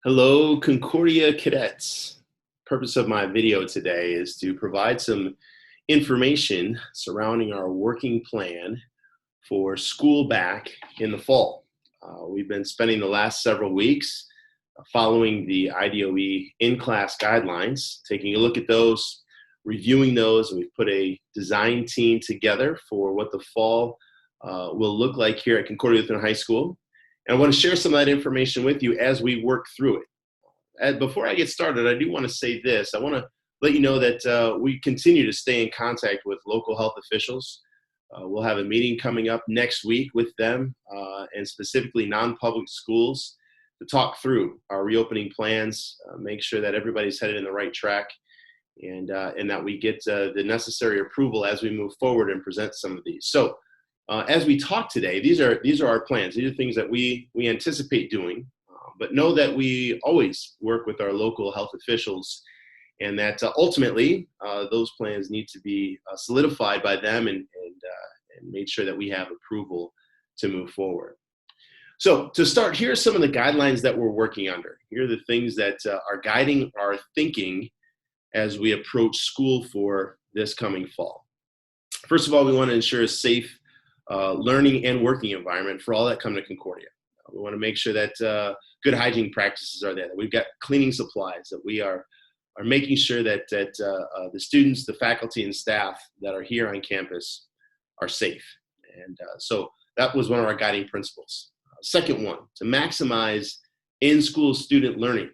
Hello, Concordia cadets. Purpose of my video today is to provide some information surrounding our working plan for school back in the fall. We've been spending the last several weeks following the IDOE in-class guidelines, taking a look at those, reviewing those, and we've put a design team together for what the fall will look like here at Concordia Lutheran High School. And I want to share some of that information with you as we work through it. And before I get started, I do want to say this. I want to let you know that we continue to stay in contact with local health officials. We'll have a meeting coming up next week with them and specifically non-public schools to talk through our reopening plans, make sure that everybody's headed in the right track, and that we get the necessary approval as we move forward and present some of these. So as we talk today, these are our plans. These are things that we anticipate doing, but know that we always work with our local health officials, and that ultimately those plans need to be solidified by them and made sure that we have approval to move forward. So to start, here are some of the guidelines that we're working under. Here are the things that are guiding our thinking as we approach school for this coming fall. First of all, we want to ensure a safe learning and working environment for all that come to Concordia. We want to make sure that good hygiene practices are there, that we've got cleaning supplies, that we are making sure that the students, the faculty, and staff that are here on campus are safe. And so that was one of our guiding principles. Second one, to maximize in-school student learning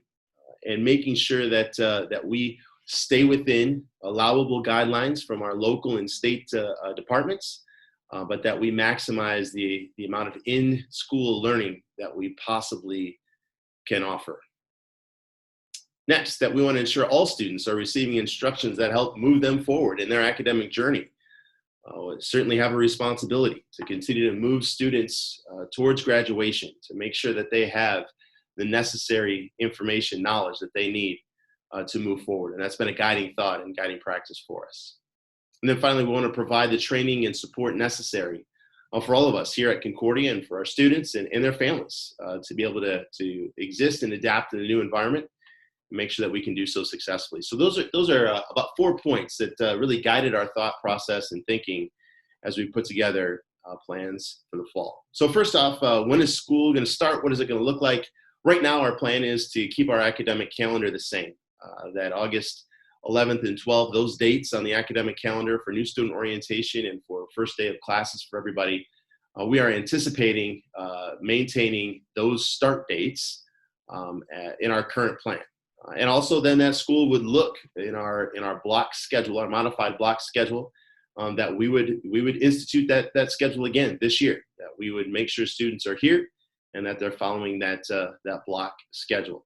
and making sure that we stay within allowable guidelines from our local and state departments, but that we maximize the amount of in-school learning that we possibly can offer. Next, that we want to ensure all students are receiving instructions that help move them forward in their academic journey. We certainly have a responsibility to continue to move students towards graduation, to make sure that they have the necessary information, knowledge that they need to move forward. And that's been a guiding thought and guiding practice for us. And then finally, we want to provide the training and support necessary for all of us here at Concordia and for our students and their families to be able to exist and adapt in a new environment and make sure that we can do so successfully. So those are about 4 points that really guided our thought process and thinking as we put together plans for the fall. So first off, when is school going to start? What is it going to look like? Right now, our plan is to keep our academic calendar the same, that August 11th and 12th, those dates on the academic calendar for new student orientation and for first day of classes for everybody. We are anticipating maintaining those start dates in our current plan. And also then that school would look in our block schedule, our modified block schedule, that we would institute that schedule again this year, that we would make sure students are here and that they're following that block schedule.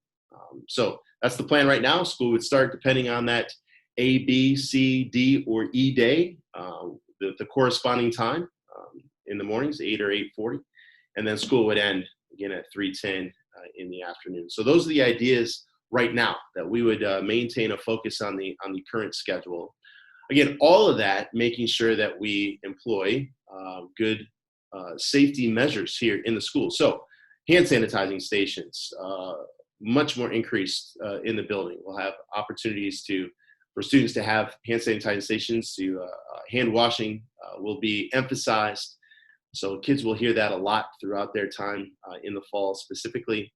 So that's the plan right now. School would start depending on that A, B, C, D, or E day, the corresponding time in the mornings, 8 or 8:40, and then school would end again at 3:10 in the afternoon. So those are the ideas right now, that we would maintain a focus on the current schedule. Again, all of that making sure that we employ good safety measures here in the school. So hand sanitizing stations, much more increased in the building. We'll have opportunities for students to have hand sanitizing stations, to hand washing will be emphasized. So kids will hear that a lot throughout their time in the fall specifically.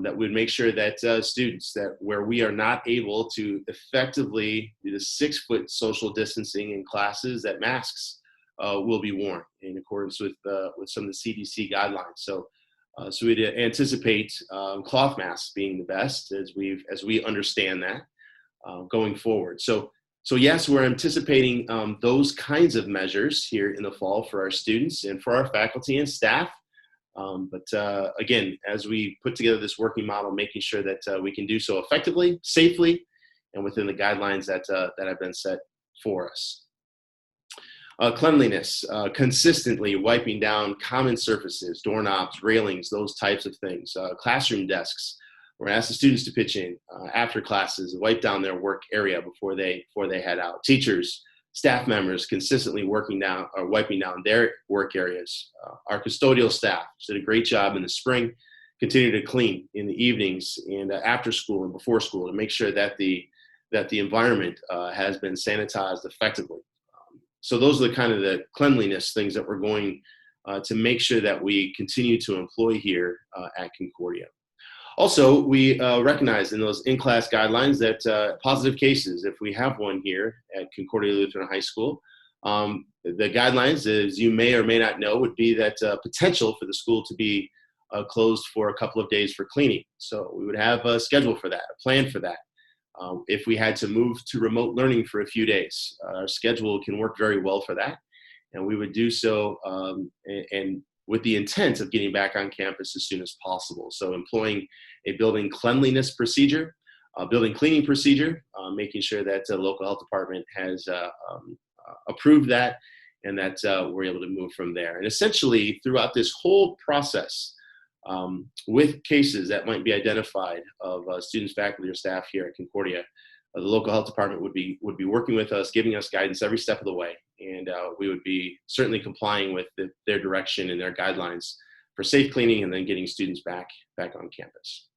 That would make sure that students, that where we are not able to effectively do the 6-foot social distancing in classes, that masks will be worn in accordance with some of the CDC guidelines. So we'd anticipate cloth masks being the best as we understand that going forward. So yes, we're anticipating those kinds of measures here in the fall for our students and for our faculty and staff. But again, as we put together this working model, making sure that we can do so effectively, safely, and within the guidelines that have been set for us. Cleanliness, consistently wiping down common surfaces, doorknobs, railings, those types of things. Classroom desks, we're going to ask the students to pitch in after classes, wipe down their work area before they head out. Teachers, staff members consistently wiping down their work areas. Our custodial staff did a great job in the spring continue to clean in the evenings and after school and before school to make sure that the environment has been sanitized effectively. So those are the kind of the cleanliness things that we're going to make sure that we continue to employ here at Concordia. Also, we recognize in those in-class guidelines that positive cases, if we have one here at Concordia Lutheran High School, the guidelines, as you may or may not know, would be that potential for the school to be closed for a couple of days for cleaning. So we would have a schedule for that, a plan for that. If we had to move to remote learning for a few days, our schedule can work very well for that. And we would do so and with the intent of getting back on campus as soon as possible. So employing a building cleanliness procedure, a building cleaning procedure, making sure that the local health department has approved that and that we're able to move from there. And essentially throughout this whole process, with cases that might be identified of students, faculty, or staff here at Concordia, the local health department would be working with us, giving us guidance every step of the way, and we would be certainly complying with their direction and their guidelines for safe cleaning and then getting students back on campus.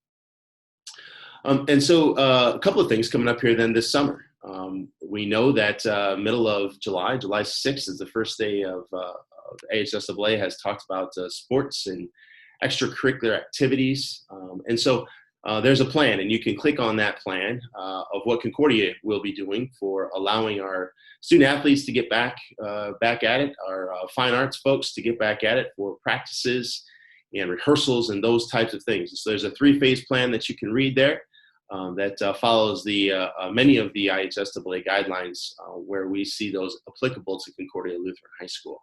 And so a couple of things coming up here then this summer. We know that middle of July 6th is the first day of AHSAA has talked about sports and extracurricular activities. And so there's a plan, and you can click on that plan of what Concordia will be doing for allowing our student athletes to get back at it, our fine arts folks to get back at it for practices and rehearsals and those types of things. So there's a 3-phase plan that you can read there that follows the many of the IHSAA guidelines where we see those applicable to Concordia Lutheran High School.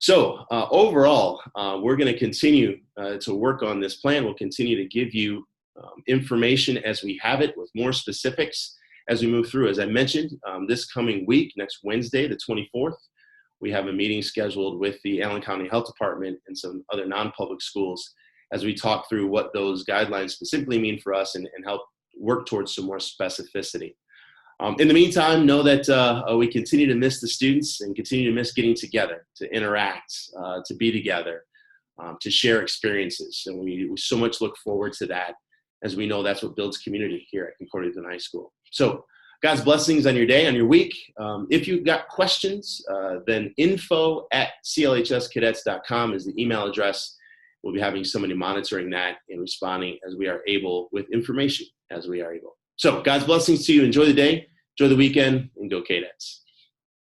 So overall, we're going to continue to work on this plan. We'll continue to give you information as we have it with more specifics as we move through. As I mentioned, this coming week, next Wednesday, the 24th, we have a meeting scheduled with the Allen County Health Department and some other non-public schools as we talk through what those guidelines specifically mean for us and help work towards some more specificity. In the meantime, know that we continue to miss the students and continue to miss getting together, to interact, to be together, to share experiences. And we so much look forward to that, as we know that's what builds community here at Concordia Lutheran High School. So God's blessings on your day, on your week. If you've got questions, then info@clhscadets.com is the email address. We'll be having somebody monitoring that and responding as we are able with information as we are able. So God's blessings to you. Enjoy the day, enjoy the weekend, and go Cadets.